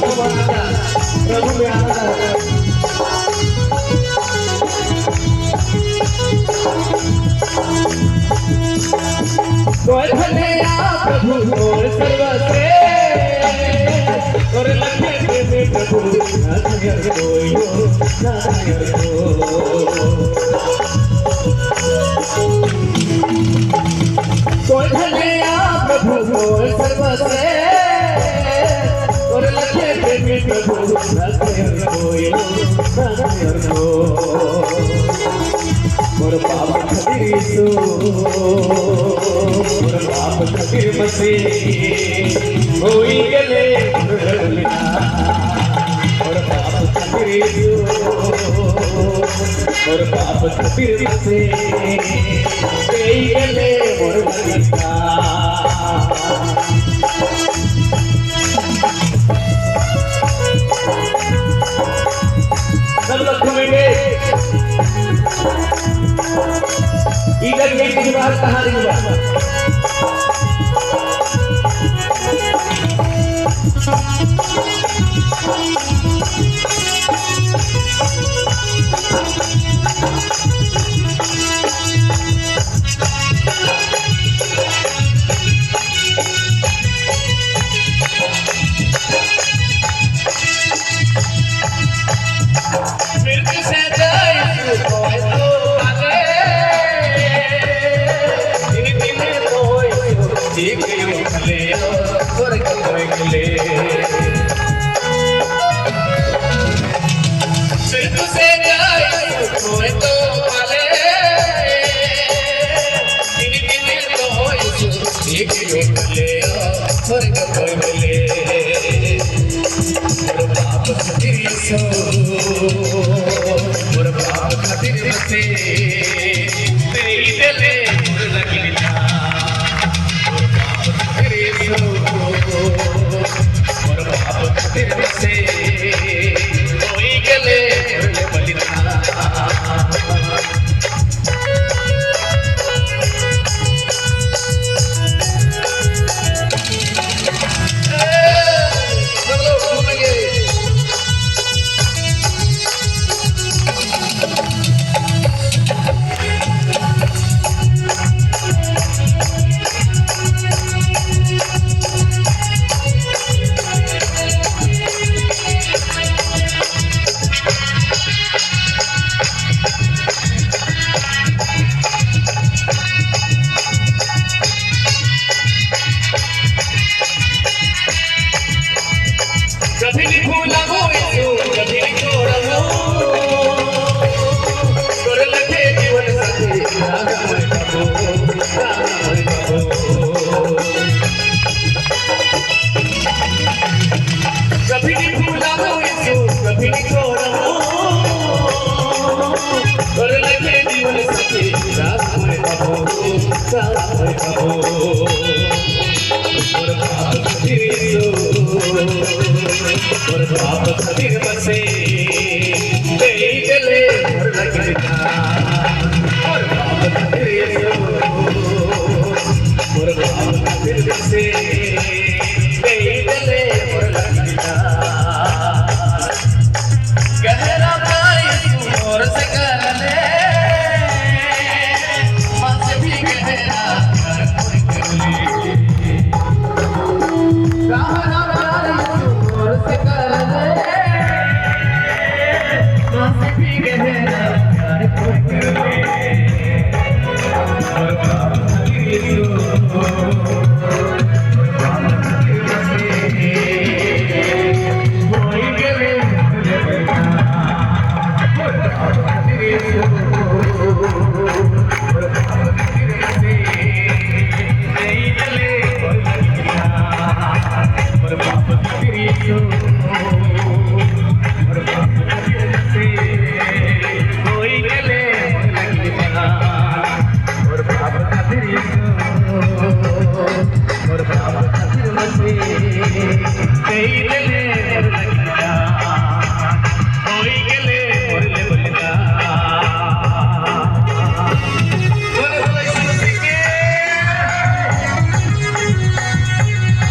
प्रभु में आनंद कोई भले प्रभु और सर्वसे और लगे में प्रभु नायर कोयो नायर कोई भले प्रभु और सर्वसे और लगे में प्रभु नायर कोयो नायर मोर पाप खातिर सो मोर पाप खातिर मसे होई गले मोर पाप खातिर सो मोर पाप खातिर मसे होई गले मोर बलिका सब लोग घूमेंगे इधर एक बात कहानी मोर बाप खातिर से तेरी दिले मोर लगिना मोर बाप खातिर सो मोर बाप खातिर से होई गले मोर बलिना और बाप खातिर बसे तेरी गले भर लगना